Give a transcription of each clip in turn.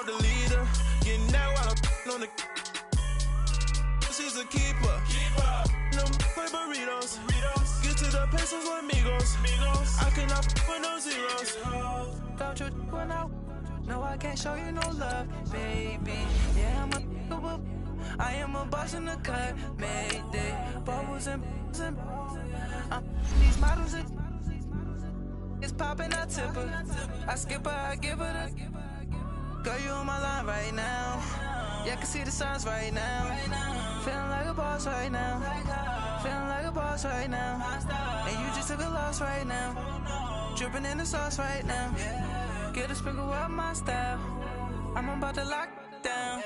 off the leader. Getting that while I'm on the. She's a keeper. No play burritos. Get to the pesos with amigos. I cannot with no zeros. Don't you run out? No, I can't show you no love, baby. Yeah, I am a boss in the cut. Mayday. Bubbles and these models are. It's popping, I tip her. I skip her, I give her the. Girl, you on my line right now. Yeah, I can see the signs right now. Feeling like a boss right now. Feeling like a boss right now. And you just took a loss right now. Dripping in the sauce right now. Get a sprinkle up my style. I'm about to lock down.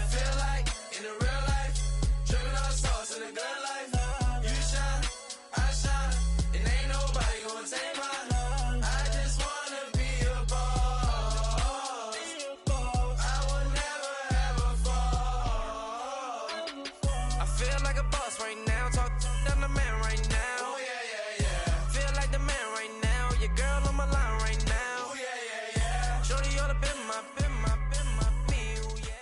Feel like in the real life, dripping on sauce in the good life. You shine, I shine, and ain't nobody gonna take mine. I just wanna be a boss. I will never ever fall. I feel like a boss right now. Talk to the man right now. Oh yeah. Feel like the man right now. Your girl on my line right now. Oh yeah. Shorty ought to be my meal, yeah.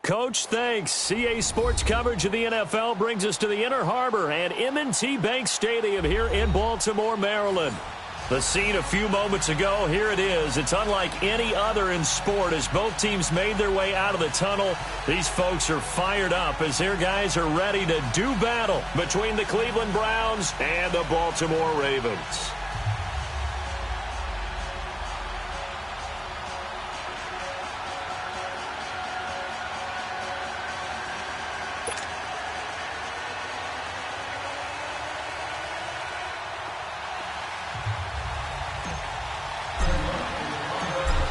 Coach, thanks. CA Sports coverage of the NFL brings us to the Inner Harbor and M&T Bank Stadium here in Baltimore, Maryland. The scene a few moments ago, here it is. It's unlike any other in sport as both teams made their way out of the tunnel. These folks are fired up as their guys are ready to do battle between the Cleveland Browns and the Baltimore Ravens.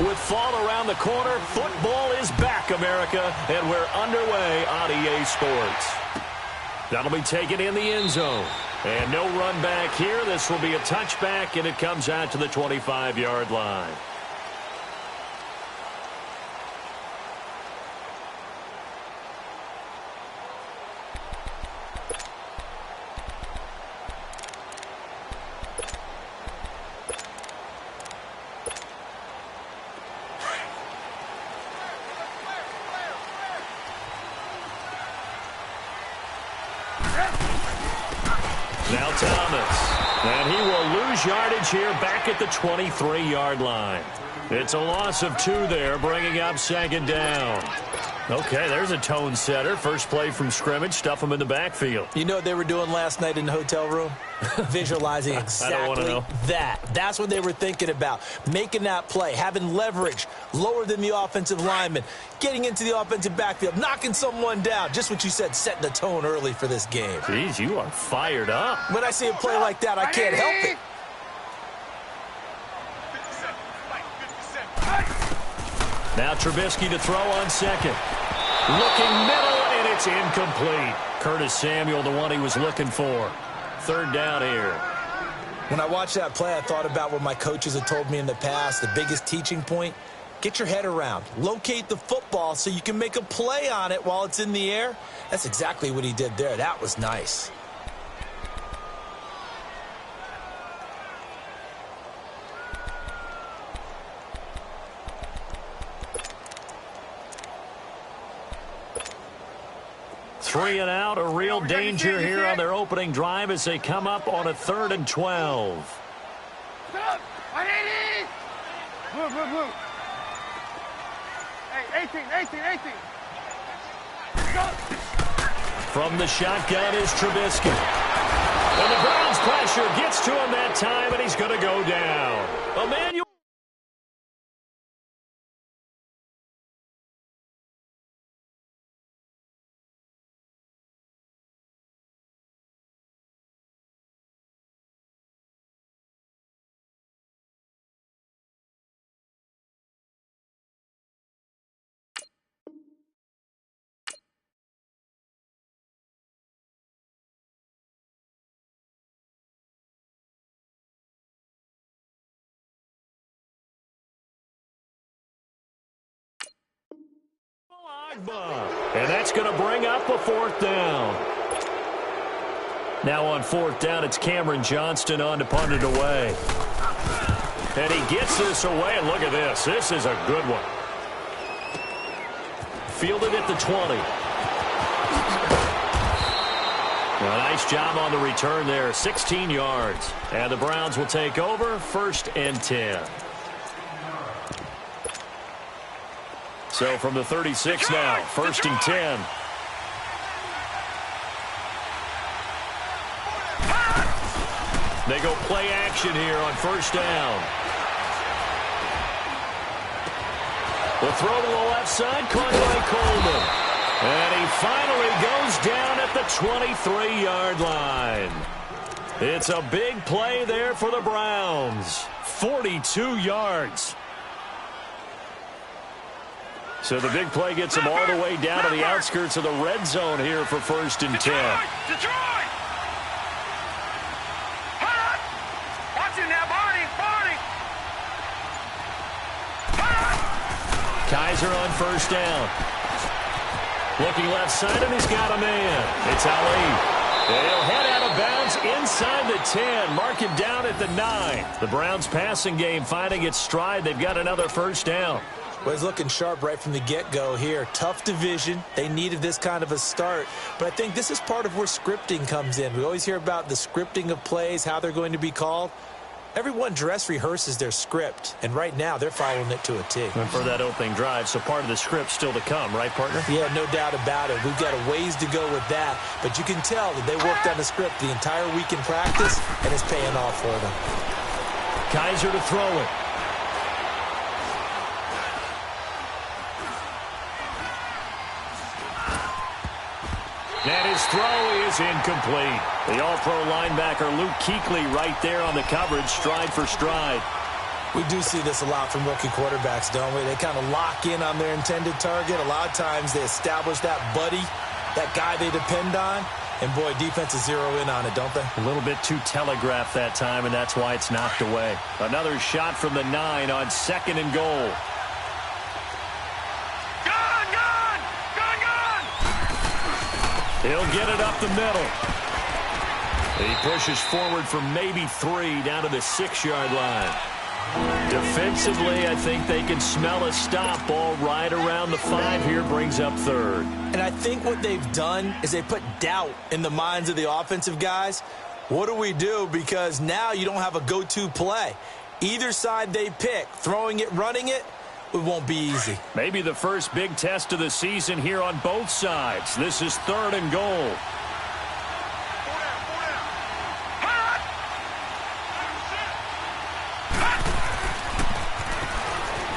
With fall around the corner, football is back, America, and we're underway on EA Sports. That'll be taken in the end zone. And no run back here. This will be a touchback, and it comes out to the 25-yard line. Now Thomas, and he will lose yardage here back at the 23-yard line. It's a loss of 2 there, bringing up second down. Okay, there's a tone setter. First play from scrimmage, stuff him in the backfield. You know what they were doing last night in the hotel room? Visualizing exactly that. That's what they were thinking about. Making that play, having leverage, lower than the offensive lineman, getting into the offensive backfield, knocking someone down. Just what you said, setting the tone early for this game. Jeez, you are fired up. When I see a play like that, I can't help it. Now Trubisky to throw on second. Looking middle, and it's incomplete. Curtis Samuel, the one he was looking for. Third down here. When I watched that play, I thought about what my coaches had told me in the past. The biggest teaching point, get your head around. Locate the football so you can make a play on it while it's in the air. That's exactly what he did there. That was nice. Three and out, a real danger here on their opening drive as they come up on a 3rd and 12. Move. Hey, 18. From the shotgun is Trubisky. And the Browns pressure gets to him that time, and he's going to go down. Emmanuel. And that's going to bring up a 4th down. Now on 4th down, it's Cameron Johnston on to punt it away. And he gets this away, and look at this. This is a good one. fielded at the 20. A nice job on the return there, 16 yards. And the Browns will take over, 1st and 10. So from the 36 now, 1st and 10. They go play action here on 1st down. The throw to the left side, caught by Coleman. And he finally goes down at the 23-yard line. It's a big play there for the Browns. 42 yards. So the big play gets them all the way down to the outskirts of the red zone here for 1st and 10. Detroit! Watch it now, Barney! Kaiser on 1st down. Looking left side, and he's got a man. It's Ali. They'll head out of bounds inside the 10. Mark him down at the 9. The Browns passing game finding its stride. They've got another 1st down. Well, he's looking sharp right from the get-go here. Tough division. They needed this kind of a start. But I think this is part of where scripting comes in. We always hear about the scripting of plays, how they're going to be called. Everyone dress rehearses their script, and right now they're following it to a T. And for that opening drive, so part of the script still to come, right, partner? Yeah, no doubt about it. We've got a ways to go with that, but you can tell that they worked on the script the entire week in practice, and it's paying off for them. Kaiser to throw it. And his throw is incomplete. The all-pro linebacker Luke Kuechly right there on the coverage, stride for stride. We do see this a lot from rookie quarterbacks, don't we? They kind of lock in on their intended target. A lot of times they establish that buddy, that guy they depend on. And, boy, defenses zero in on it, don't they? A little bit too telegraphed that time, and that's why it's knocked away. Another shot from the 9 on 2nd and goal. He'll get it up the middle. He pushes forward for maybe 3 down to the 6-yard line. Defensively, I think they can smell a stop. Ball right around the 5 here, brings up 3rd. And I think what they've done is they put doubt in the minds of the offensive guys. What do we do? Because now you don't have a go-to play. Either side they pick, throwing it, running it, it won't be easy. Maybe the first big test of the season here on both sides. This is 3rd and goal.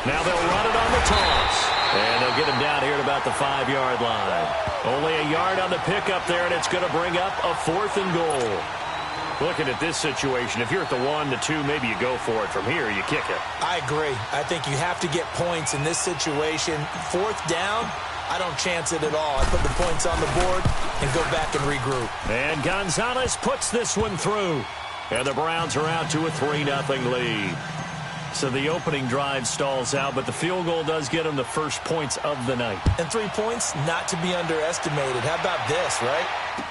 Now they'll run it on the toss. And they'll get him down here at about the 5-yard line. Only a yard on the pickup there, and it's going to bring up a 4th and goal. Looking at this situation, if you're at the 1, the 2, maybe you go for it. From here, you kick it. I agree. I think you have to get points in this situation. 4th down, I don't chance it at all. I put the points on the board and go back and regroup. And Gonzalez puts this one through. And the Browns are out to a 3-0 lead. So the opening drive stalls out, but the field goal does get them the first points of the night. And 3 points, not to be underestimated. How about this, right?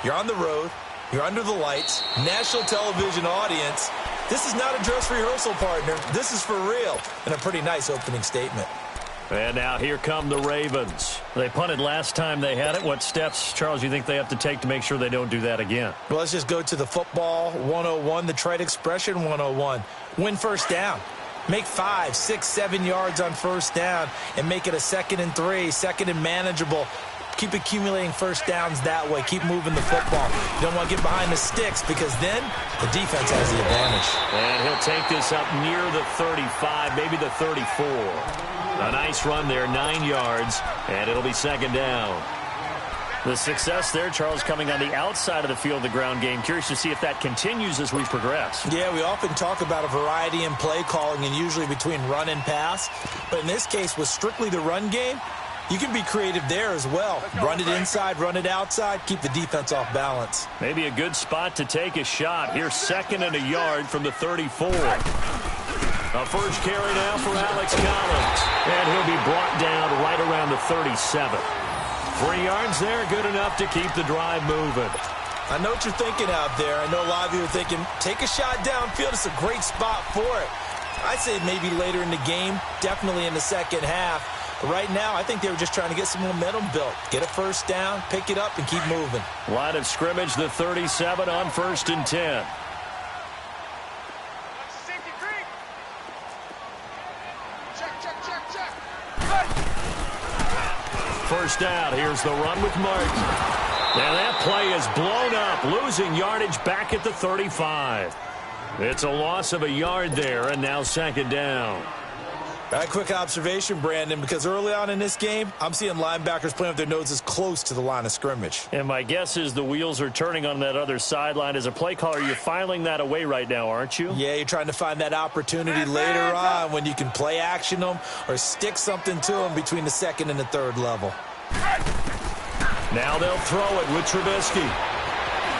You're on the road. You're under the lights, national television audience. This is not a dress rehearsal, partner. This is for real, and a pretty nice opening statement. And now here come the Ravens. They punted last time they had it. What steps, Charles, you think they have to take to make sure they don't do that again? Well, let's just go to the football 101, the trite expression 101. Win 1st down. Make 5, 6, 7 yards on 1st down and make it a 2nd and 3, 2nd and manageable. Keep accumulating 1st downs that way. Keep moving the football. You don't want to get behind the sticks because then the defense has the advantage. And he'll take this up near the 35, maybe the 34. A nice run there, 9 yards, and it'll be 2nd down. The success there, Charles, coming on the outside of the field, the ground game. Curious to see if that continues as we progress. Yeah, we often talk about a variety in play calling and usually between run and pass. But in this case, with strictly the run game, you can be creative there as well. Run it inside, run it outside, keep the defense off balance. Maybe a good spot to take a shot. Here's 2nd and a yard from the 34. A first carry now for Alex Collins. And he'll be brought down right around the 37. 3 yards there, good enough to keep the drive moving. I know what you're thinking out there. I know a lot of you are thinking, take a shot downfield. It's a great spot for it. I'd say maybe later in the game, definitely in the second half. Right now, I think they were just trying to get some momentum built. Get a first down, pick it up, and keep moving. Line of scrimmage, the 37 on 1st and 10. First down, here's the run with Martin. Now that play is blown up, losing yardage back at the 35. It's a loss of a yard there, and now 2nd down. A quick observation, Brandon, because early on in this game, I'm seeing linebackers playing with their noses close to the line of scrimmage. And my guess is the wheels are turning on that other sideline. As a play caller, you're filing that away right now, aren't you? Yeah, you're trying to find that opportunity later on when you can play action them or stick something to them between the 2nd and the 3rd level. Now they'll throw it with Trubisky.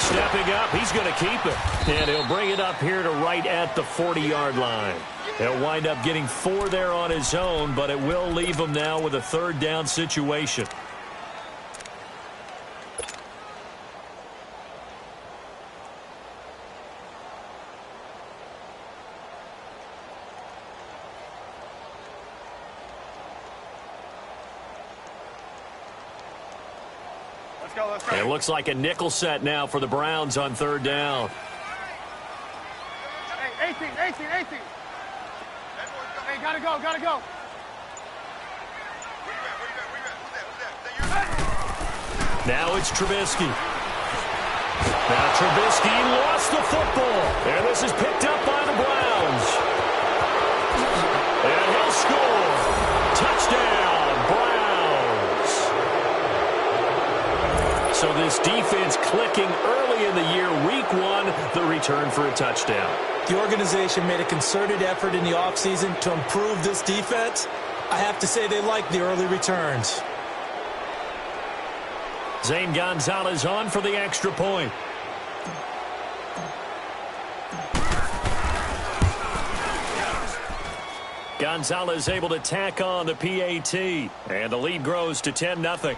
Stepping up, he's going to keep it. And he'll bring it up here to right at the 40-yard line. He'll wind up getting 4 there on his own, but it will leave him now with a 3rd down situation. Let's go, let's go. It looks like a nickel set now for the Browns on 3rd down. Hey, 18. Hey, gotta go. Now it's Trubisky. Now Trubisky lost the football. And this is picked up by the Browns. And he'll score. Touchdown, Browns. So this defense clicking early in the year. Week 1, the return for a touchdown. The organization made a concerted effort in the offseason to improve this defense. I have to say they like the early returns. Zane Gonzalez on for the extra point. Gonzalez able to tack on the PAT. And the lead grows to 10-0.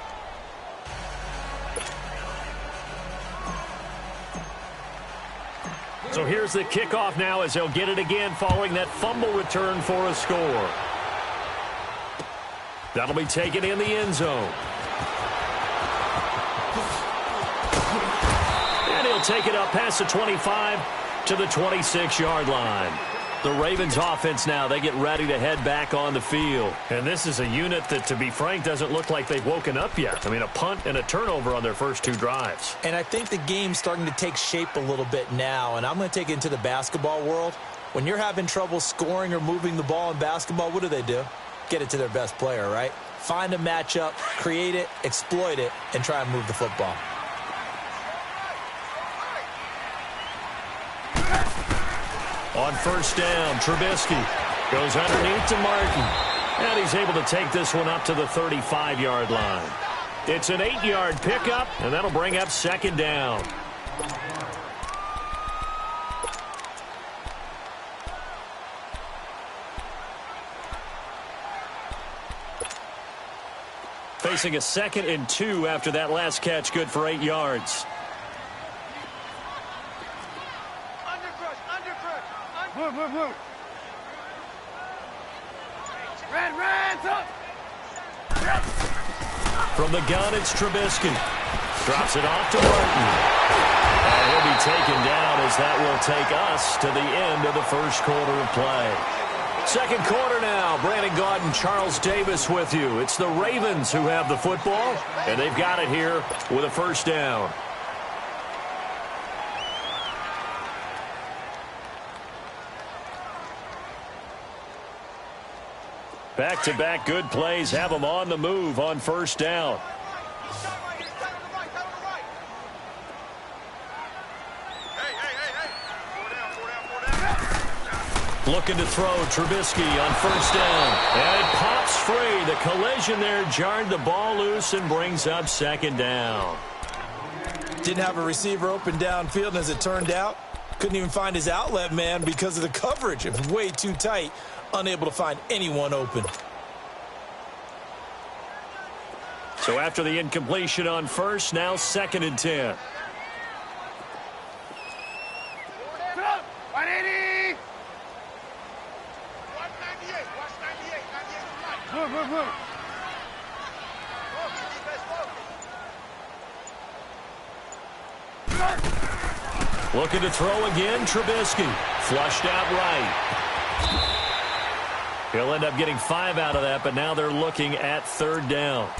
So here's the kickoff now as they'll get it again following that fumble return for a score. That'll be taken in the end zone. And he'll take it up past the 25 to the 26-yard line. The Ravens offense now, they get ready to head back on the field. And this is a unit that, to be frank, doesn't look like they've woken up yet. I mean, a punt and a turnover on their first 2 drives. And I think the game's starting to take shape a little bit now, and I'm going to take it into the basketball world. When you're having trouble scoring or moving the ball in basketball, what do? Get it to their best player, right? Find a matchup, create it, exploit it, and try and move the football. On first down, Trubisky goes underneath to Martin. And he's able to take this one up to the 35-yard line. It's an 8-yard pickup, and that'll bring up 2nd down. Facing a 2nd and 2 after that last catch, good for 8 yards. Move. Red, up. From the gun, it's Trubisky. Drops it off to Martin. And he'll be taken down as that will take us to the end of the first quarter of play. Second quarter now. Brandon Gaudin, Charles Davis with you. It's the Ravens who have the football, and they've got it here with a first down. Back-to-back good plays have them on the move on first down. Looking to throw, Trubisky on first down. And it pops free. The collision there jarred the ball loose and brings up 2nd down. Didn't have a receiver open downfield, and as it turned out, couldn't even find his outlet man because of the coverage. It was way too tight. Unable to find anyone open. So after the incompletion on first, now 2nd and 10. 180. Move. Looking to throw again, Trubisky. Flushed out right. He'll end up getting 5 out of that, but now they're looking at 3rd down.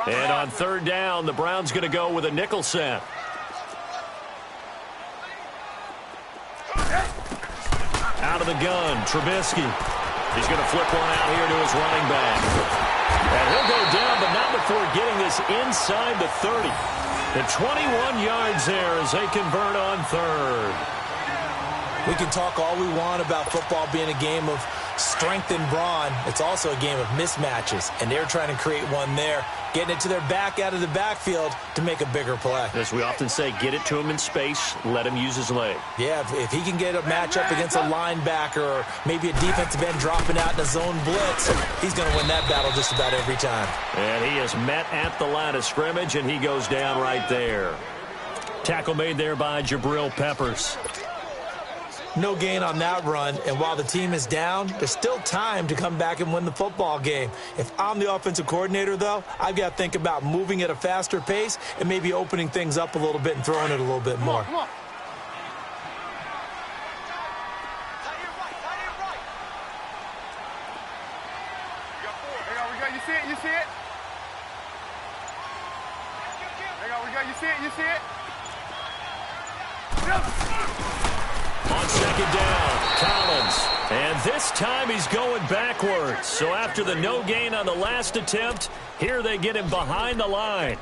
And on 3rd down, the Browns going to go with a nickel set. Out of the gun, Trubisky. He's going to flip one out here to his running back. And he'll go down, but not before getting this inside the 30. The 21 yards there as they convert on 3rd. We can talk all we want about football being a game of strength and brawn. It's also a game of mismatches, and they're trying to create one there, getting it to their back out of the backfield to make a bigger play. As we often say, get it to him in space, let him use his leg. Yeah, if he can get a matchup against a linebacker or maybe a defensive end dropping out in a zone blitz, he's going to win that battle just about every time. And he is met at the line of scrimmage, and he goes down right there. Tackle made there by Jabril Peppers. No gain on that run, and while the team is down, there's still time to come back and win the football game. If I'm the offensive coordinator, though, I've got to think about moving at a faster pace and maybe opening things up a little bit and throwing it a little bit more. Come on. You see it? You see it? You see it? You see it? On 2nd down, Collins. And this time he's going backwards. So after the no gain on the last attempt, here they get him behind the line.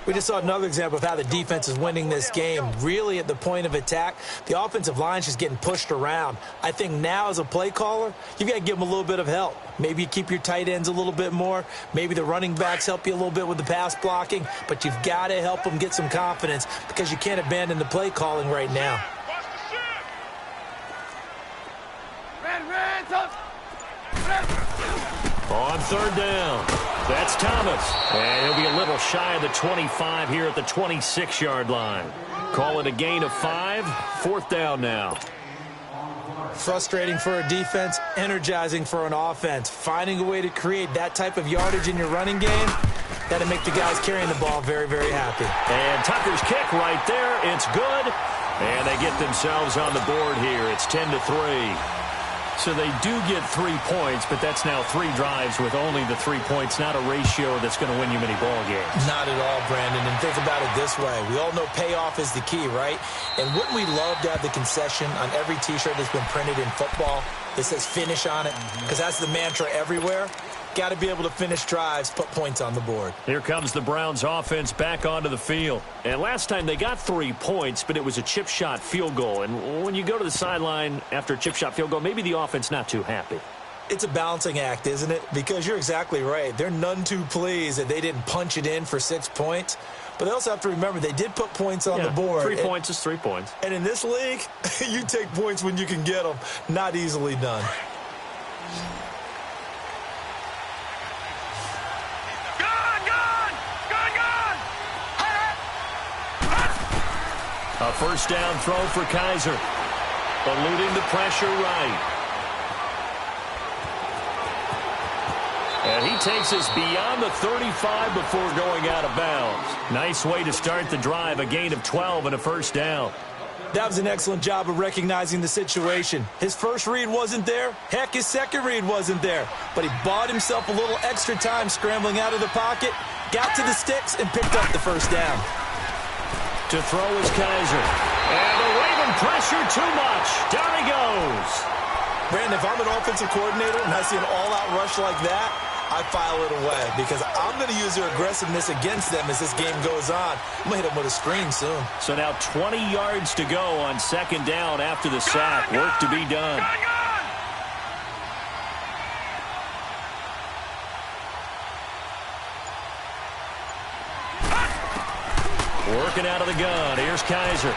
We just saw another example of how the defense is winning this game. Really at the point of attack, the offensive line's just getting pushed around. I think now as a play caller, you've got to give them a little bit of help. Maybe you keep your tight ends a little bit more. Maybe the running backs help you a little bit with the pass blocking. But you've got to help them get some confidence because you can't abandon the play calling right now. On 3rd down, that's Thomas. And he'll be a little shy of the 25 here at the 26-yard line. Call it a gain of 5, 4th down now. Frustrating for a defense, energizing for an offense. Finding a way to create that type of yardage in your running game, that'll make the guys carrying the ball very, very happy. And Tucker's kick right there. It's good. And they get themselves on the board here. It's 10-3. So they do get 3 points, but that's now 3 drives with only the 3 points, not a ratio that's going to win you many ball games. Not at all, Brandon. And think about it this way. We all know payoff is the key, right? And wouldn't we love to have the concession on every T-shirt that's been printed in football that says finish on it? Because that's the mantra everywhere. Got to be able to finish drives, put points on the board. Here comes the Browns offense back onto the field. And last time they got 3 points, but it was a chip shot field goal. And when you go to the sideline after a chip shot field goal, maybe the offense not too happy. It's a balancing act, isn't it? Because you're exactly right. They're none too pleased that they didn't punch it in for 6 points. But they also have to remember they did put points on the board. 3 points is 3 points. And in this league, you take points when you can get them. Not easily done. A 1st down throw for Kaiser. Eluding the pressure right. And he takes us beyond the 35 before going out of bounds. Nice way to start the drive. A gain of 12 and a 1st down. That was an excellent job of recognizing the situation. His first read wasn't there. Heck, his second read wasn't there. But he bought himself a little extra time scrambling out of the pocket, got to the sticks, and picked up the 1st down. To throw is Kaiser. And the Raven pressure too much. Down he goes. Brandon, if I'm an offensive coordinator and I see an all-out rush like that, I file it away because I'm going to use their aggressiveness against them as this game goes on. I'm going to hit them with a screen soon. So now 20 yards to go on 2nd down after the sack. Work to be done. Working out of the gun. Here's Kaiser.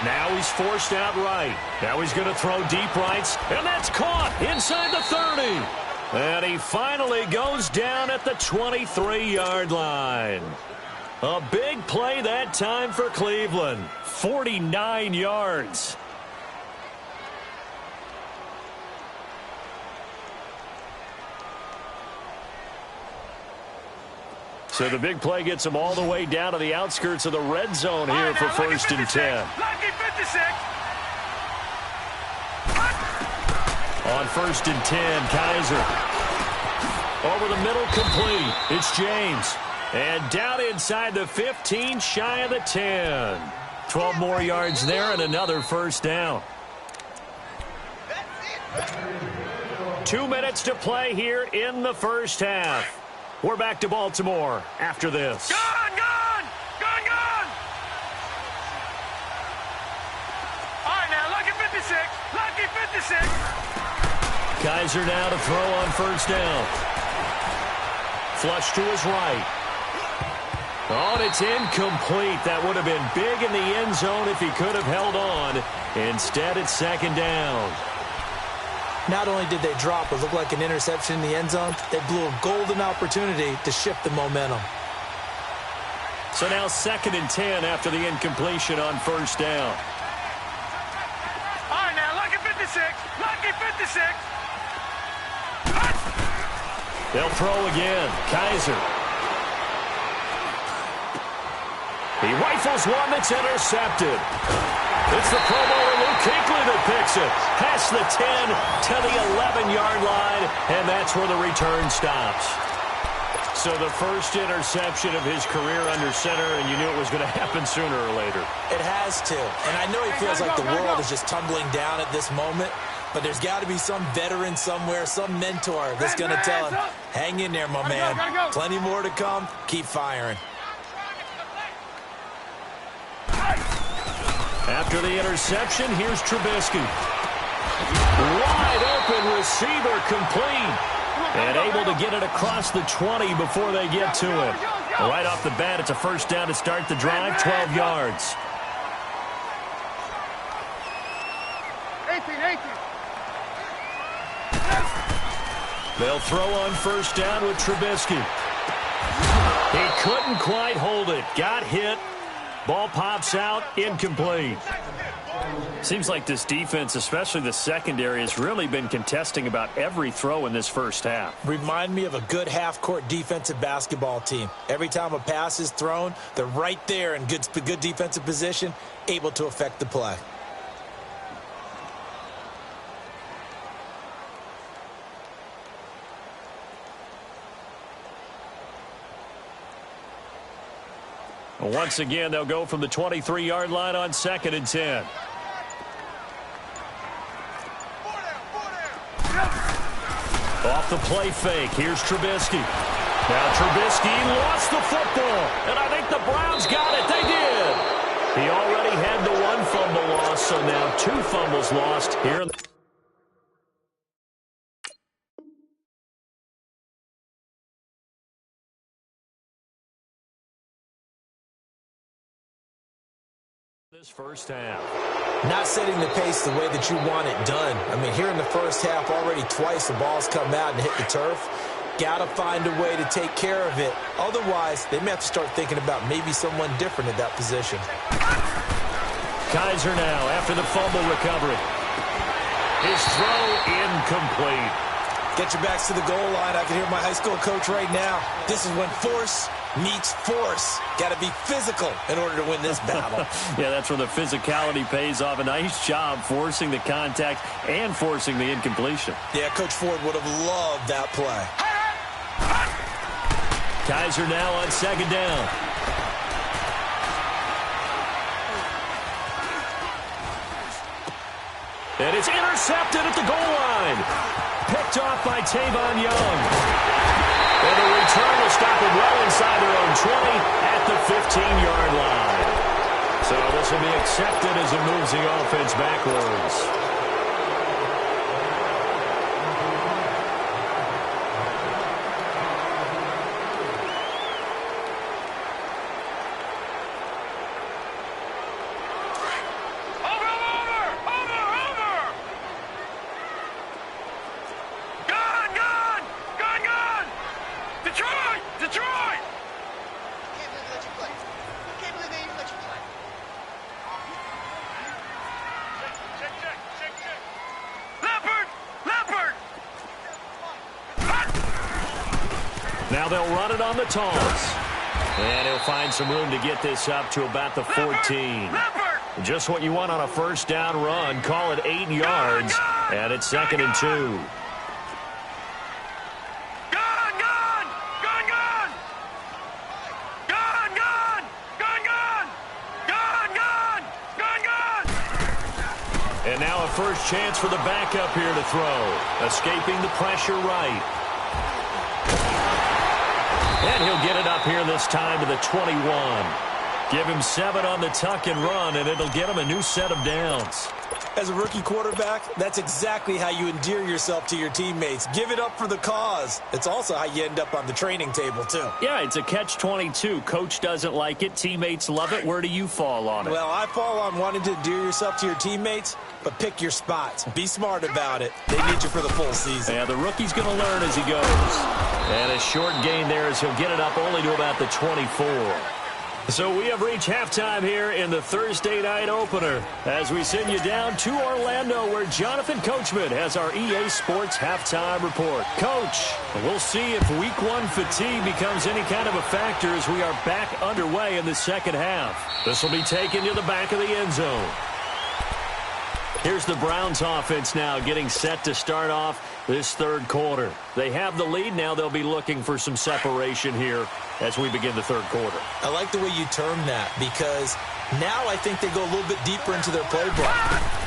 Now he's forced out right. Now he's going to throw deep rights. And that's caught inside the 30. And he finally goes down at the 23-yard line. A big play that time for Cleveland. 49 yards. So the big play gets them all the way down to the outskirts of the red zone here for 1st and 10. Lucky 56. On 1st and 10, Kaiser. Over the middle, complete. It's James. And down inside the 15, shy of the 10. 12 more yards there and another first down. 2 minutes to play here in the first half. We're back to Baltimore after this. Gone! All right, now, lucky 56. Lucky 56. Kaiser now to throw on first down. Flush to his right. Oh, and it's incomplete. That would have been big in the end zone if he could have held on. Instead, it's 2nd down. Not only did they drop what looked like an interception in the end zone, they blew a golden opportunity to shift the momentum. So now 2nd and 10 after the incompletion on first down. All right, now, lucky 56. Lucky 56. They'll throw again. Kaiser. He rifles one that's intercepted. It's the Pro Bowler Luke Kuechly that picks it. Past the 10 to the 11-yard line, and that's where the return stops. So the first interception of his career under center, and you knew it was going to happen sooner or later. It has to. And I know he feels like the world is just tumbling down at this moment, but there's got to be some veteran somewhere, some mentor that's going to tell him, hang in there, my man. Plenty more to come. Keep firing. After the interception, here's Trubisky. Wide open receiver, complete. And able to get it across the 20 before they get to it. Right off the bat, it's a first down to start the drive, 12 yards. 18. They'll throw on first down with Trubisky. He couldn't quite hold it. Got hit. Ball pops out, incomplete. Seems like this defense, especially the secondary, has really been contesting about every throw in this first half. Remind me of a good half-court defensive basketball team. Every time a pass is thrown, they're right there in good defensive position, able to affect the play. Once again, they'll go from the 23-yard line on 2nd and 10. Off the play fake, here's Trubisky. Now Trubisky lost the football, and I think the Browns got it. They did. He already had the 1 fumble loss, so now 2 fumbles lost here in the this first half. Not setting the pace the way that you want it done. I mean, here in the first half, already twice the ball's come out and hit the turf. Got to find a way to take care of it. Otherwise, they may have to start thinking about maybe someone different at that position. Kaiser now after the fumble recovery. His throw incomplete. Get your backs to the goal line. I can hear my high school coach right now. This is when force meets force. Got to be physical in order to win this battle. Yeah, that's where the physicality pays off. A nice job forcing the contact and forcing the incompletion. Yeah, Coach Ford would have loved that play. Kaiser now on 2nd down. And it's intercepted at the goal line. Picked off by Tavon Young. And the return will stop it well inside their own 20 at the 15-yard line. So this will be accepted as it moves the offense backwards. Now they'll run it on the toss. And he'll find some room to get this up to about the 14. Just what you want on a first down run. Call it 8 yards. And it's 2nd and 2. And now a first chance for the backup here to throw. Escaping the pressure right. And he'll get it up here this time to the 21. Give him 7 on the tuck and run, and it'll get him a new set of downs. As a rookie quarterback, that's exactly how you endear yourself to your teammates. Give it up for the cause. It's also how you end up on the training table, too. Yeah, it's a catch-22. Coach doesn't like it. Teammates love it. Where do you fall on it? Well, I fall on wanting to endear yourself to your teammates, but pick your spots. Be smart about it. They need you for the full season. Yeah, the rookie's going to learn as he goes. And a short gain there as he'll get it up only to about the 24. So we have reached halftime here in the Thursday night opener as we send you down to Orlando where Jonathan Coachman has our EA Sports halftime report. Coach, we'll see if week 1 fatigue becomes any kind of a factor as we are back underway in the second half. This will be taken to the back of the end zone. Here's the Browns offense now getting set to start off this third quarter. They have the lead. Now they'll be looking for some separation here as we begin the third quarter. I like the way you term that because now I think they go a little bit deeper into their playbook.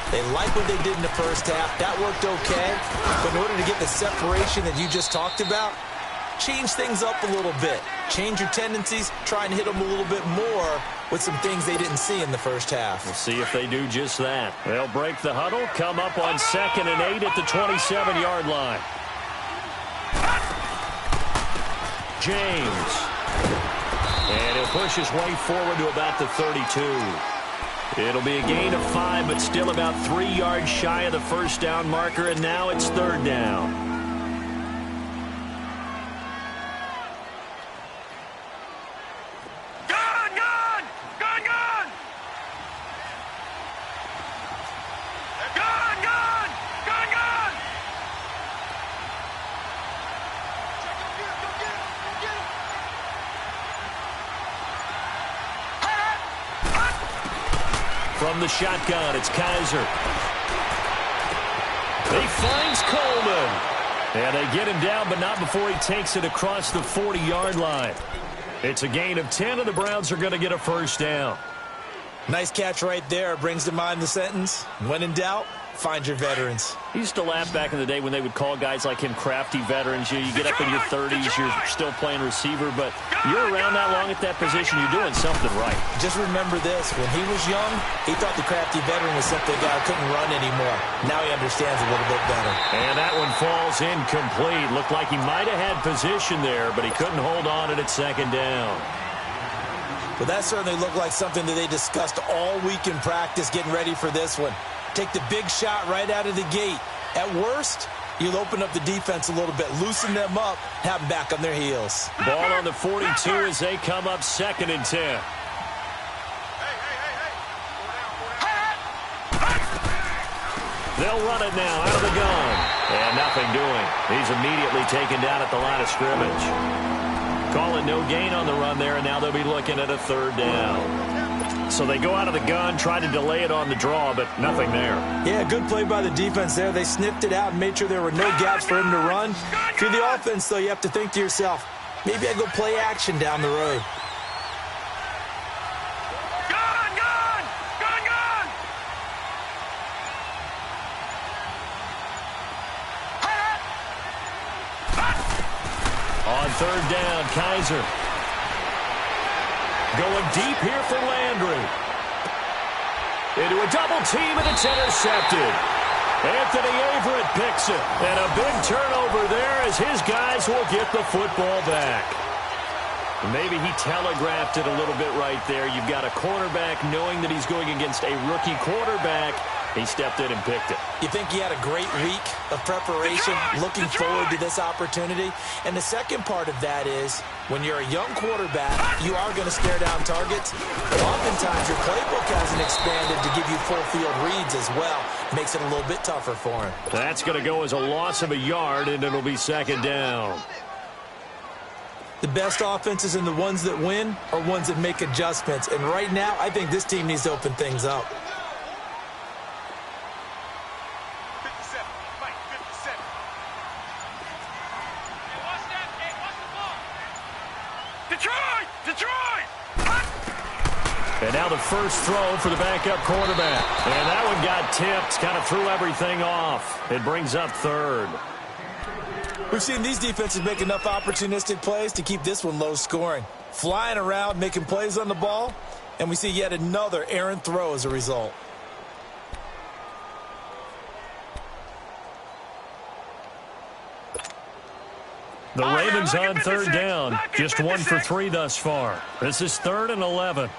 They like what they did in the first half. That worked okay. But in order to get the separation that you just talked about, change things up a little bit. Change your tendencies. Try and hit them a little bit more with some things they didn't see in the first half. We'll see if they do just that. They'll break the huddle, come up on 2nd and 8 at the 27-yard line. James. And he'll push his way forward to about the 32. It'll be a gain of 5, but still about 3 yards shy of the first down marker, and now it's 3rd down. From the shotgun, it's Kaiser. He finds Coleman. And they get him down, but not before he takes it across the 40-yard line. It's a gain of 10, and the Browns are going to get a first down. Nice catch right there. Brings to mind the sentence, when in doubt, find your veterans. I used to laugh back in the day when they would call guys like him crafty veterans. You get up in your 30s, you're still playing receiver, but you're around that long at that position, you're doing something right. Just remember this. When he was young, he thought the crafty veteran was simply a guy who couldn't run anymore. Now he understands a little bit better. And that one falls incomplete. Looked like he might have had position there, but he couldn't hold on it at 2nd down. Well, that certainly looked like something that they discussed all week in practice getting ready for this one. Take the big shot right out of the gate. At worst, you'll open up the defense a little bit, loosen them up, have them back on their heels. Ball on the 42 as they come up 2nd and 10. They'll run it now out of the gun. And nothing doing. He's immediately taken down at the line of scrimmage. Call it no gain on the run there, and now they'll be looking at a 3rd down. So they go out of the gun, try to delay it on the draw, but nothing there. Yeah, good play by the defense there. They sniffed it out and made sure there were no gaps for him to run. If you're the offense, though, you have to think to yourself, maybe I go play action down the road. On 3rd down, Kaiser. Going deep here for Landry. Into a double team, and it's intercepted. Anthony Averett picks it. And a big turnover there as his guys will get the football back. Maybe he telegraphed it a little bit right there. You've got a cornerback knowing that he's going against a rookie quarterback. He stepped in and picked it. You think he had a great week of preparation, looking forward to this opportunity? And the second part of that is, when you're a young quarterback, you are going to stare down targets. But oftentimes, your playbook hasn't expanded to give you full field reads as well. Makes it a little bit tougher for him. That's going to go as a loss of a yard, and it'll be 2nd down. The best offenses and the ones that win are ones that make adjustments. And right now, I think this team needs to open things up. 57. Mike, 57. Hey, watch that. Hey, watch the ball. Detroit! Detroit! And now the first throw for the backup quarterback. And that one got tipped, kind of threw everything off. It brings up third. We've seen these defenses make enough opportunistic plays to keep this one low scoring. Flying around, making plays on the ball, and we see yet another errant throw as a result. The Ravens on third down. Just 1 for 3 thus far. This is 3rd and 11.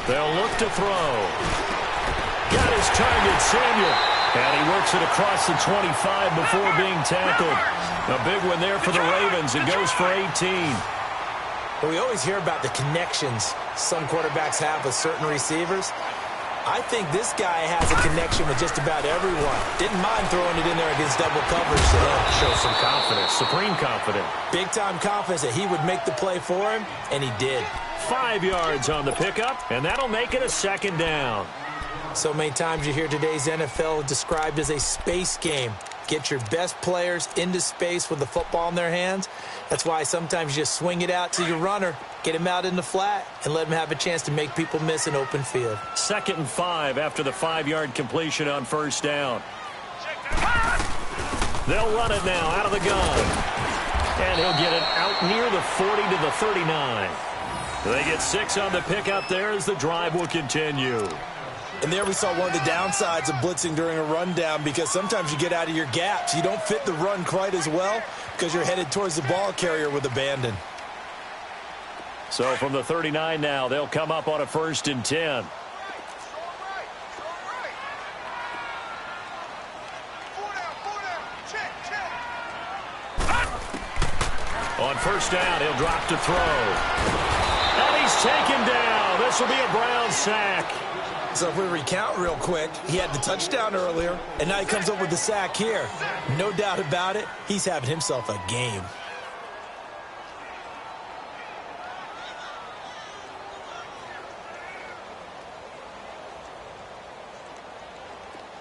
They'll look to throw. Got his target, Samuel. And he works it across the 25 before being tackled. A big one there for the Ravens. It goes for 18. But we always hear about the connections some quarterbacks have with certain receivers. I think this guy has a connection with just about everyone. Didn't mind throwing it in there against double coverage to him. Shows some confidence, supreme confidence. Big-time confidence that he would make the play for him, and he did. 5 yards on the pickup, and that'll make it a 2nd down. So many times you hear today's NFL described as a space game. Get your best players into space with the football in their hands. That's why sometimes you just swing it out to your runner, get him out in the flat, and let him have a chance to make people miss an open field. 2nd and 5 after the 5-yard completion on 1st down. They'll run it now out of the gun. And he'll get it out near the 40 to the 39. They get 6 on the pickup there as the drive will continue. And there we saw one of the downsides of blitzing during a rundown, because sometimes you get out of your gaps. You don't fit the run quite as well because you're headed towards the ball carrier with abandon. So from the 39 now, they'll come up on a 1st and 10. On 1st down, he'll drop to throw. And he's taken down. This will be a Brown sack. So if we recount real quick, he had the touchdown earlier, and now he comes up with the sack here. No doubt about it, he's having himself a game.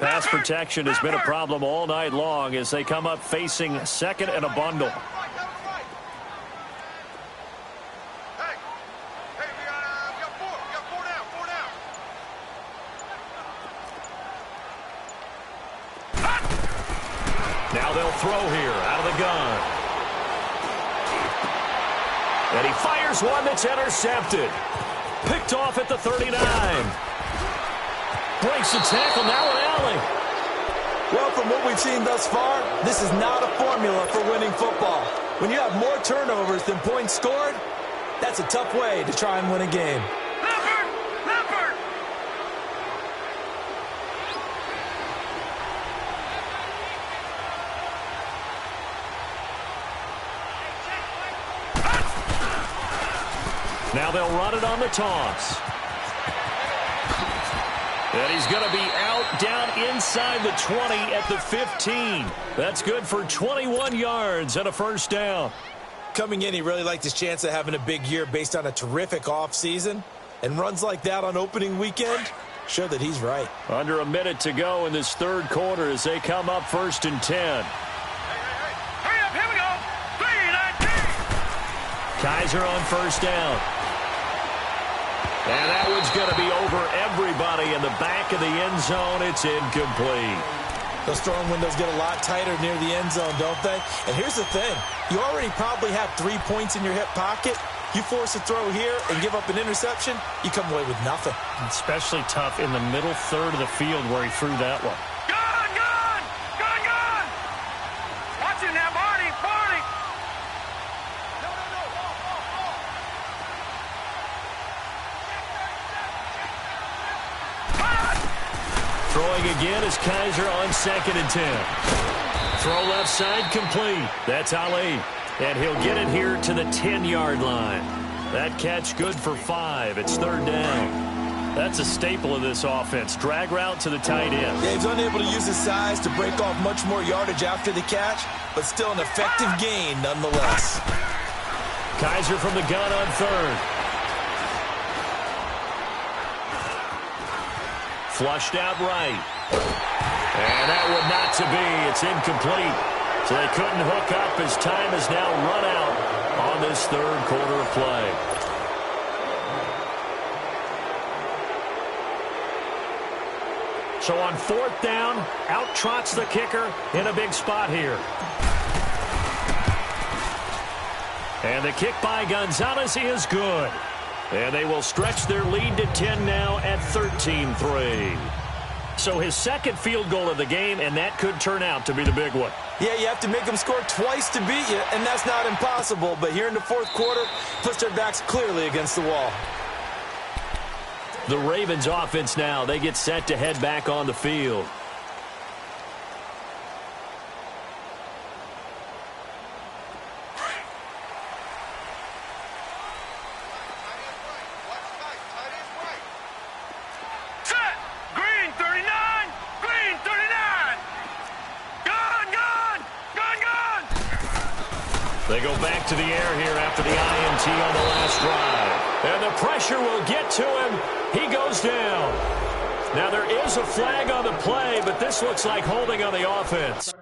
Pass protection has been a problem all night long as they come up facing 2nd and a bundle. Now they'll throw here out of the gun. And he fires one that's intercepted. Picked off at the 39. Breaks the tackle, now an alley. Well, from what we've seen thus far, this is not a formula for winning football. When you have more turnovers than points scored, that's a tough way to try and win a game. Now they'll run it on the toss. And he's going to be out down inside the 20 at the 15. That's good for 21 yards and a 1st down. Coming in, he really liked his chance of having a big year based on a terrific offseason. And runs like that on opening weekend show that he's right. Under a minute to go in this 3rd quarter as they come up 1st and 10. Hurry up, here we go. 3-19. Kaiser on 1st down. And that one's going to be over everybody in the back of the end zone. It's incomplete. Those throwing windows get a lot tighter near the end zone, don't they? And here's the thing. You already probably have 3 points in your hip pocket. You force a throw here and give up an interception, you come away with nothing. Especially tough in the middle 3rd of the field where he threw that one. Gun! Watch it now, Barney! Throwing again is Kaiser on 2nd and 10. Throw left side complete. That's Ali. And he'll get it here to the 10-yard line. That catch good for 5. It's 3rd down. That's a staple of this offense. Drag route to the tight end. Yeah, he's unable to use his size to break off much more yardage after the catch, but still an effective gain nonetheless. Kaiser from the gun on third. Flushed out right. And that would not to be. It's incomplete. So they couldn't hook up as time has now run out on this third quarter of play. So on fourth down, out trots the kicker in a big spot here. And the kick by Gonzalez is good. And they will stretch their lead to 10 now at 13-3. So his second field goal of the game, and that could turn out to be the big one. Yeah, you have to make them score twice to beat you, and that's not impossible. But here in the fourth quarter, puts their backs clearly against the wall. The Ravens offense now, they get set to head back on the field. Set! Green 39! Green 39! Gun, gun! Gun, gun! They go back to the air here after the INT on the last drive. And the pressure will get to him. He goes down. Now there is a flag on the play, but this looks like holding on the offense.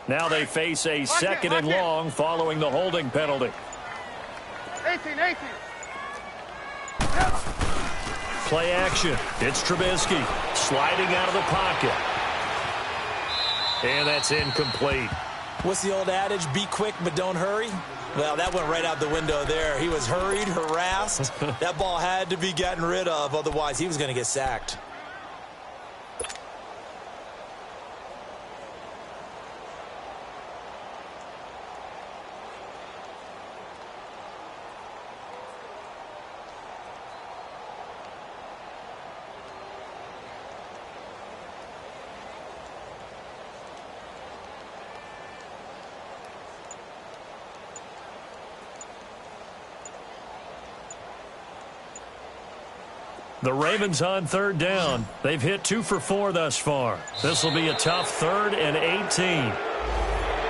Now they face a second and long following the holding penalty. 18. Play action. It's Trubisky sliding out of the pocket. And that's incomplete. What's the old adage? Be quick, but don't hurry? Well, that went right out the window there. He was hurried, harassed. That ball had to be gotten rid of, otherwise he was going to get sacked. The Ravens on third down. They've hit 2 for 4 thus far. This will be a tough 3rd and 18.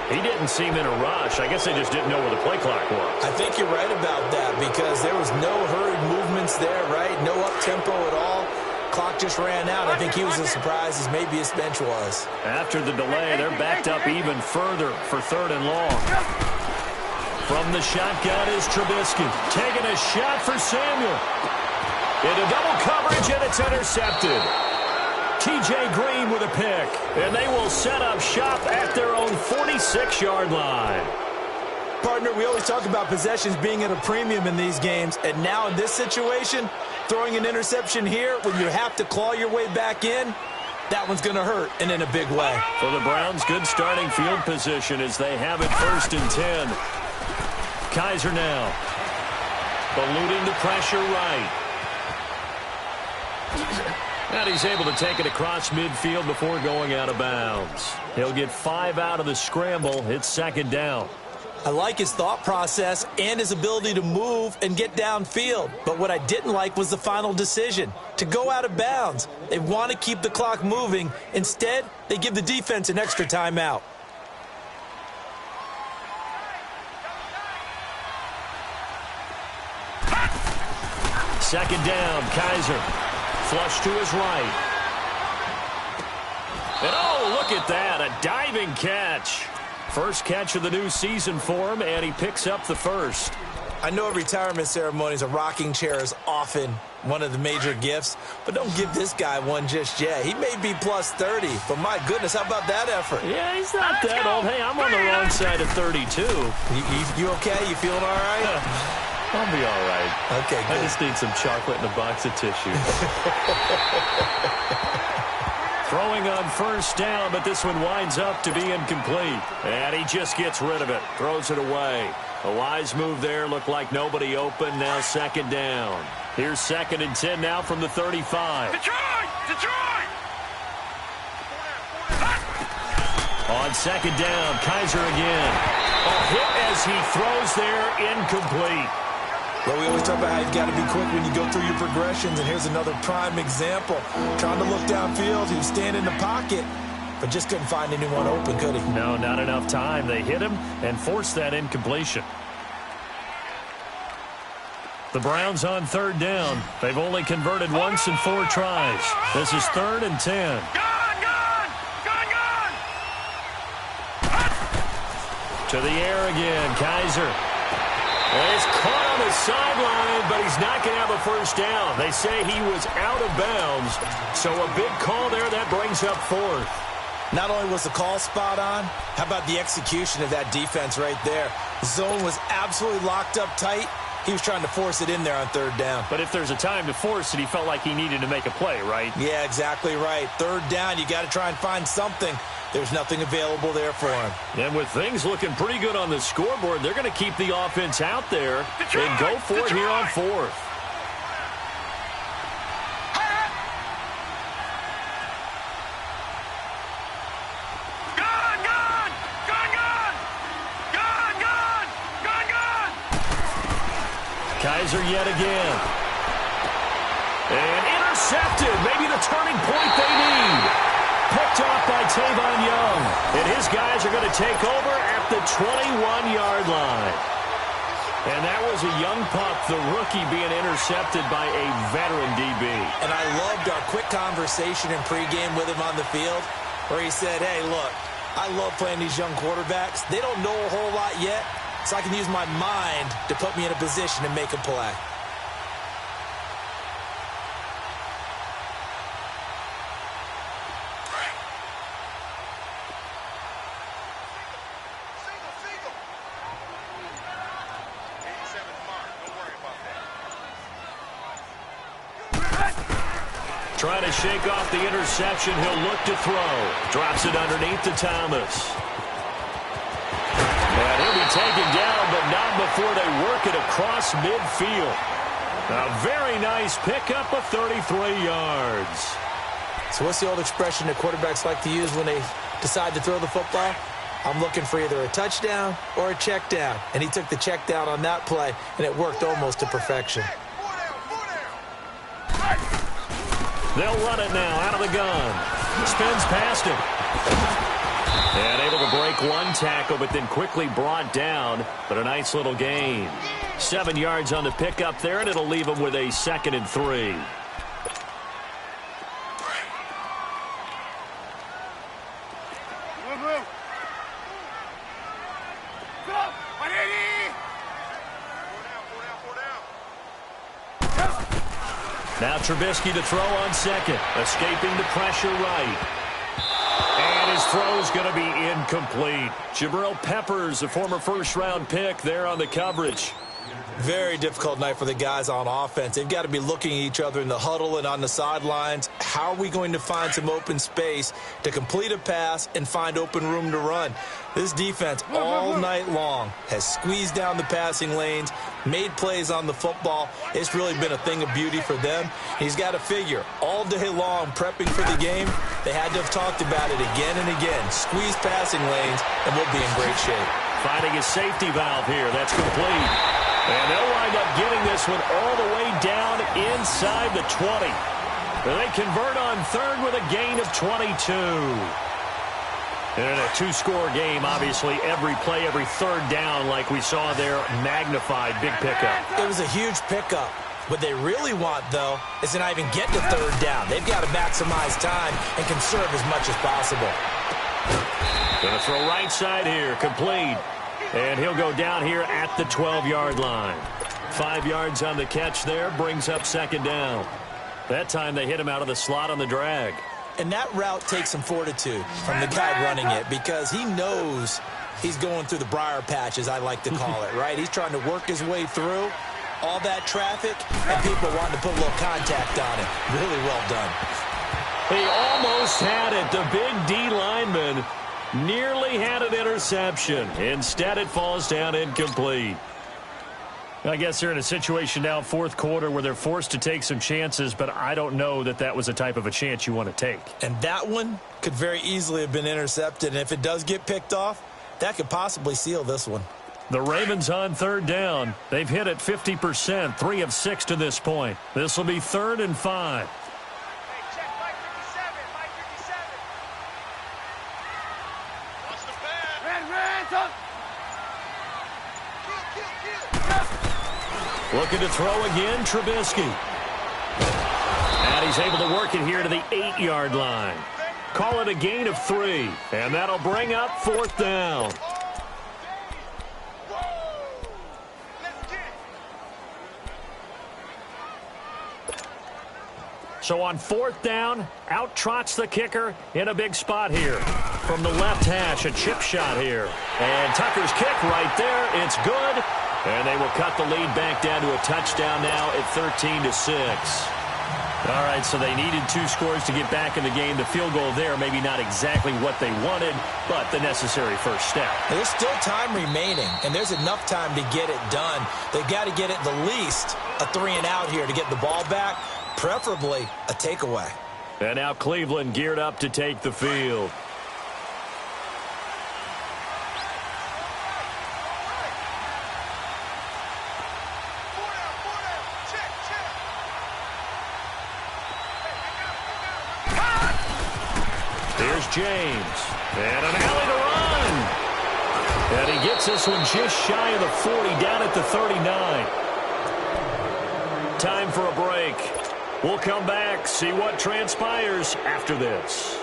He didn't seem in a rush. I guess they just didn't know where the play clock was. I think you're right about that because there was no hurried movements there, right? No up-tempo at all. Clock just ran out. I think he was as surprised as maybe his bench was. After the delay, they're backed up even further for 3rd and long. From the shotgun is Trubisky. Taking a shot for Samuel. Into double coverage, and it's intercepted. T.J. Green with a pick. And they will set up shop at their own 46-yard line. Partner, we always talk about possessions being at a premium in these games. And now in this situation, throwing an interception here when you have to claw your way back in, that one's going to hurt, and in a big way. For the Browns, good starting field position as they have it 1st and 10. Kaiser now. Eluding the pressure right. And he's able to take it across midfield before going out of bounds. He'll get 5 out of the scramble. It's 2nd down. I like his thought process and his ability to move and get downfield. But what I didn't like was the final decision, to go out of bounds. They want to keep the clock moving. Instead, they give the defense an extra timeout. Second down, Kaiser. Flush to his right. And oh, look at that, a diving catch. First catch of the new season for him, and he picks up the first. I know at retirement ceremonies, a rocking chair is often one of the major gifts, but don't give this guy one just yet. He may be plus 30, but my goodness, how about that effort? Yeah, he's not that old. Hey, I'm on the wrong side of 32. You okay? You feeling all right? I'll be all right. Okay, good. I just need some chocolate and a box of tissue. Throwing on first down, but this one winds up to be incomplete. And he just gets rid of it, throws it away. A wise move there, looked like nobody open, now second down. Here's 2nd and 10 now from the 35. Detroit! On second down, Kaiser again. A hit as he throws there, incomplete. Well, we always talk about how you've got to be quick when you go through your progressions, and here's another prime example. Trying to look downfield, he was standing in the pocket, but just couldn't find anyone open, could he? No, not enough time. They hit him and forced that incompletion. The Browns on 3rd down. They've only converted once in 4 tries. This is 3rd and 10. Gone! To the air again, Kaiser. He's caught on the sideline, but he's not going to have a first down. They say he was out of bounds, so a big call there that brings up 4th. Not only was the call spot on, how about the execution of that defense right there? Zone was absolutely locked up tight. He was trying to force it in there on 3rd down. But if there's a time to force it, he felt like he needed to make a play, right? Yeah, exactly right. 3rd down, you got to try and find something. There's nothing available there for him. And with things looking pretty good on the scoreboard, they're going to keep the offense out there and go for it here on 4th. Kaiser yet again. And intercepted. Maybe the turning point they need. Picked off by Tavon Young. And his guys are going to take over at the 21-yard line. And that was a young pup, the rookie, being intercepted by a veteran DB. And I loved our quick conversation in pregame with him on the field where he said, hey, look, I love playing these young quarterbacks. They don't know a whole lot yet, so I can use my mind to put me in a position to make a play. Trying to shake off the interception. He'll look to throw. Drops it underneath to Thomas. And he'll be taken down, but not before they work it across midfield. A very nice pickup of 33 yards. So what's the old expression that quarterbacks like to use when they decide to throw the football? I'm looking for either a touchdown or a check down. And he took the check down on that play, and it worked almost to perfection. They'll run it now out of the gun. Spins past him. And able to break one tackle, but then quickly brought down. But a nice little gain. 7 yards on the pickup there, and it'll leave him with a 2nd and 3. Now Trubisky to throw on 2nd. Escaping the pressure right. And his throw's going to be incomplete. Jabril Peppers, a former first-round pick, there on the coverage. Very difficult night for the guys on offense. They've got to be looking at each other in the huddle and on the sidelines. How are we going to find some open space to complete a pass and find open room to run? This defense all night long has squeezed down the passing lanes, made plays on the football. It's really been a thing of beauty for them. He's got to figure all day long prepping for the game. They had to have talked about it again and again. Squeeze passing lanes, and we'll be in great shape. Finding a safety valve here. That's complete. And they'll wind up getting this one all the way down inside the 20. They convert on 3rd with a gain of 22. And a 2-score game, obviously, every play, every 3rd down, like we saw there, magnified, big pickup. It was a huge pickup. What they really want, though, is to not even get to 3rd down. They've got to maximize time and conserve as much as possible. Going to throw right side here, complete. And he'll go down here at the 12-yard line. 5 yards on the catch there, brings up second down. That time they hit him out of the slot on the drag. And that route takes some fortitude from the guy running it because he knows he's going through the briar patch, as I like to call it, right? He's trying to work his way through all that traffic, and people wanting to put a little contact on it. Really well done. He almost had it. The big D lineman nearly had an interception. Instead, it falls down incomplete. I guess they're in a situation now, fourth quarter, where they're forced to take some chances, but I don't know that that was the type of a chance you want to take. And that one could very easily have been intercepted, and if it does get picked off, that could possibly seal this one. The Ravens on third down. They've hit it 50%, 3 of 6 to this point. This will be 3rd and 5. Looking to throw again, Trubisky. And he's able to work it here to the 8-yard line. Call it a gain of 3, and that'll bring up 4th down. So on 4th down, out trots the kicker in a big spot here. From the left hash, a chip shot here. And Tucker's kick right there. It's good. And they will cut the lead back down to a touchdown now at 13-6. All right, so they needed 2 scores to get back in the game. The field goal there, maybe not exactly what they wanted, but the necessary first step. There's still time remaining, and there's enough time to get it done. They've got to get at the least a 3-and-out here to get the ball back, preferably a takeaway. And now Cleveland geared up to take the field. Here's James. And an alley to run. And he gets this one just shy of the 40, down at the 39. Time for a break. We'll come back, see what transpires after this.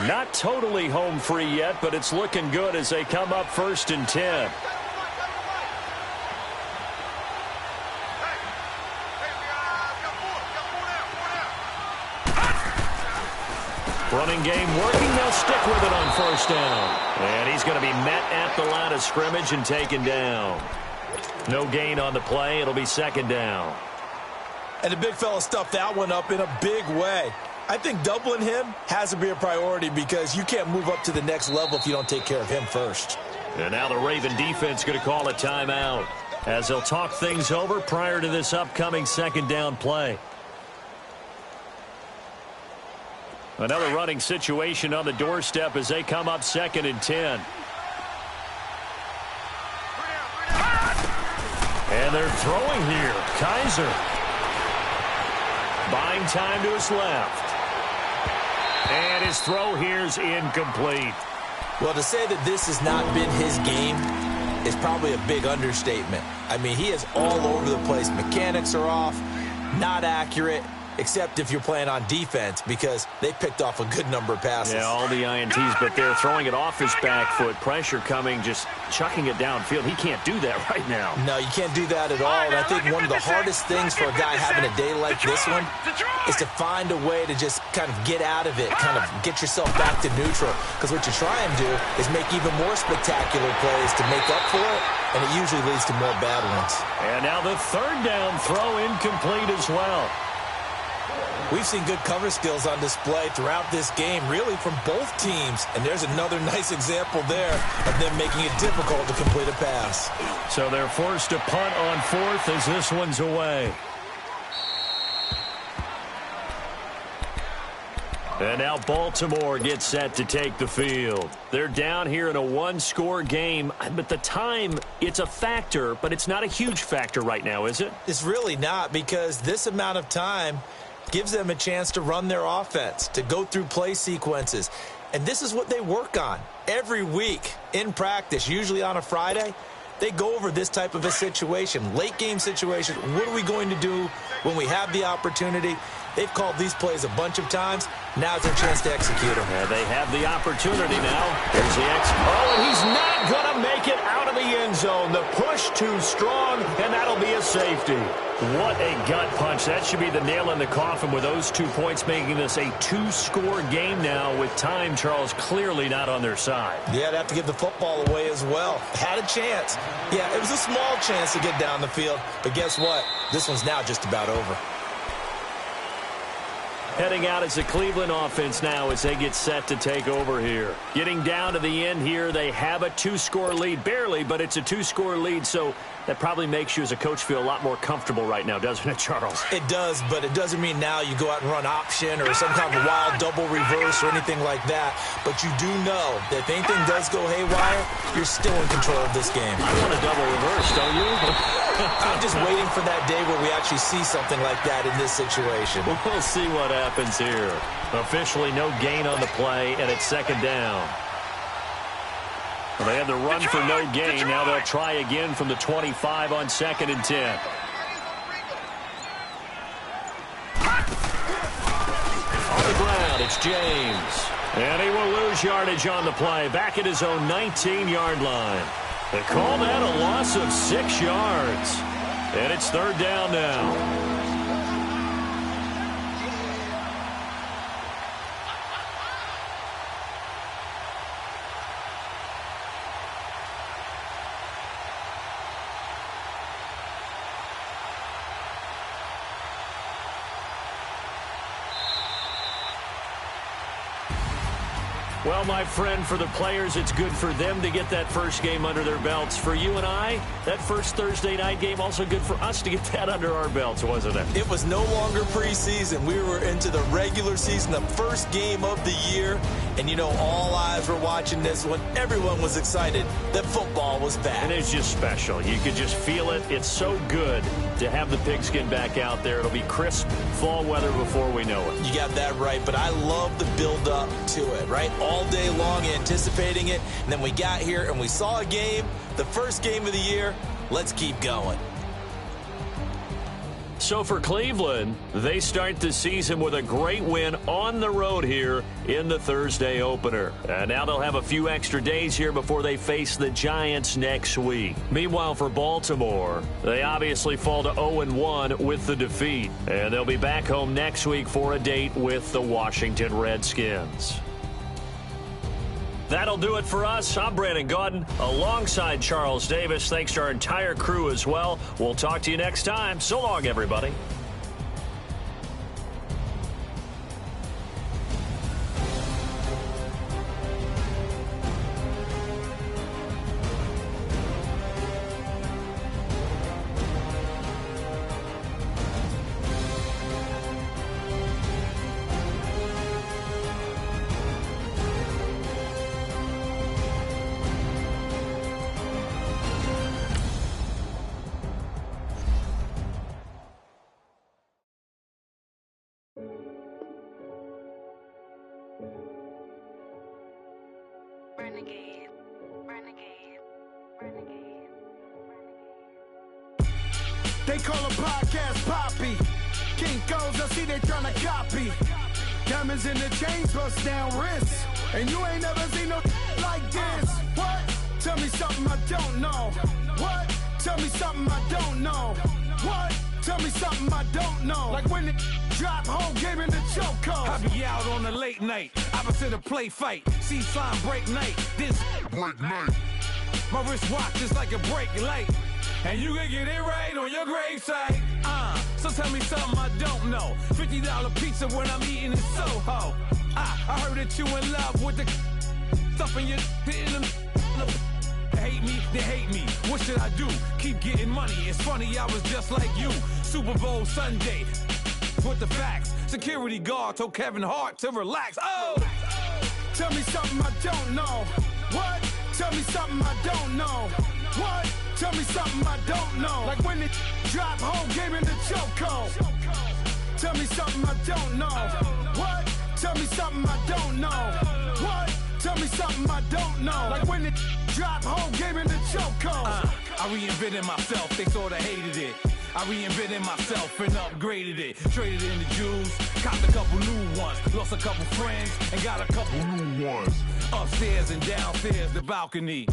Not totally home free yet, but it's looking good as they come up 1st and 10. Running game working. They'll stick with it on 1st down. And he's going to be met at the line of scrimmage and taken down. No gain on the play. It'll be 2nd down. And the big fella stuffed that one up in a big way. I think doubling him has to be a priority because you can't move up to the next level if you don't take care of him first. And now the Raven defense going to call a timeout as they'll talk things over prior to this upcoming 2nd down play. Another running situation on the doorstep as they come up 2nd and 10. And they're throwing here. Kaiser. Buying time to his left. And his throw here's incomplete. Well, to say that this has not been his game is probably a big understatement. I mean, he is all over the place. Mechanics are off, not accurate, except if you're playing on defense because they picked off a good number of passes. Yeah, all the INTs, but they're throwing it off his back foot. Pressure coming, just chucking it downfield. He can't do that right now. No, you can't do that at all. And I think one of the hardest things for a guy having a day like this one is to find a way to just kind of get out of it, kind of get yourself back to neutral. Because what you try and do is make even more spectacular plays to make up for it, and it usually leads to more bad ones. And now the 3rd down throw incomplete as well. We've seen good cover skills on display throughout this game, really from both teams. And there's another nice example there of them making it difficult to complete a pass. So they're forced to punt on 4th as this one's away. And now Baltimore gets set to take the field. They're down here in a 1-score game, but the time, it's a factor, but it's not a huge factor right now, is it? It's really not, because this amount of time gives them a chance to run their offense, to go through play sequences. And this is what they work on every week in practice, usually on a Friday. They go over this type of a situation, late game situation. What are we going to do when we have the opportunity? They've called these plays a bunch of times. Now's their chance to execute them. Yeah, they have the opportunity now. Here's the Oh, and he's not going to make it out of the end zone. The push too strong, and that'll be a safety. What a gut punch. That should be the nail in the coffin with those 2 points, making this a 2-score game now with time, Charles, clearly not on their side. Yeah, they'd have to give the football away as well. Had a chance. Yeah, it was a small chance to get down the field, but guess what? This one's now just about over. Heading out as the Cleveland offense now as they get set to take over here. Getting down to the end here, they have a 2-score lead. Barely, but it's a 2-score lead, so that probably makes you as a coach feel a lot more comfortable right now, doesn't it, Charles? It does, but it doesn't mean now you go out and run option or some kind of a wild double reverse or anything like that. But you do know that if anything does go haywire, you're still in control of this game. I want a double reverse, don't you? I'm just waiting for that day where we actually see something like that in this situation. We'll see what happens here. Officially no gain on the play, and it's second down. Well, they had the run for no gain. Now they'll try again from the 25 on 2nd and 10. On the ground, it's James. And he will lose yardage on the play. Back at his own 19-yard line. They call that a loss of 6 yards. And it's third down now. Well, my friend, for the players, it's good for them to get that first game under their belts. For you and I, that first Thursday night game, also good for us to get that under our belts, wasn't it? It was no longer preseason. We were into the regular season, the first game of the year. And, you know, all eyes were watching this one. Everyone was excited that football was back. And it's just special. You could just feel it. It's so good to have the pigskin back out there. It'll be crisp fall weather before we know it. You got that right, but I love the build-up to it, right? All day long anticipating it, and then we got here and we saw a game, the first game of the year. Let's keep going. So for Cleveland, they start the season with a great win on the road here in the Thursday opener. And now they'll have a few extra days here before they face the Giants next week. Meanwhile, for Baltimore, they obviously fall to 0-1 with the defeat. And they'll be back home next week for a date with the Washington Redskins. That'll do it for us. I'm Brandon Gaudin alongside Charles Davis. Thanks to our entire crew as well. We'll talk to you next time. So long, everybody. Renegade, renegade, renegade, renegade. They call a podcast Poppy. Kinkos, I see they tryna copy. Diamonds in the chains, bust down wrists. And you ain't never seen no like this. What? Tell me something I don't know. What? Tell me something I don't know. What? Tell me something I don't know. Like when the drop home game in the chokehold. I be out on a late night, opposite a play fight. See sign break night, this break night. My wrist watch is like a break light. And you can get it right on your gravesite. So tell me something I don't know. $50 pizza when I'm eating in Soho. I heard that you in love with the stuff in your in them. Hate me, they hate me. What should I do? Keep getting money. It's funny, I was just like you. Super Bowl Sunday. With the facts. Security guard told Kevin Hart to relax. Oh! Tell me something I don't know. What? Tell me something I don't know. What? Tell me something I don't know. Like when the drop home game in the chokehold. Tell me something I don't know. What? Tell me something I don't know. What? Tell me something I don't know. Like when the drop home game in the chokehold. I reinvented myself, they sorta hated it. I reinvented myself and upgraded it. Traded in the jewels, copped a couple new ones. Lost a couple friends and got a couple new ones. Upstairs and downstairs, the balcony.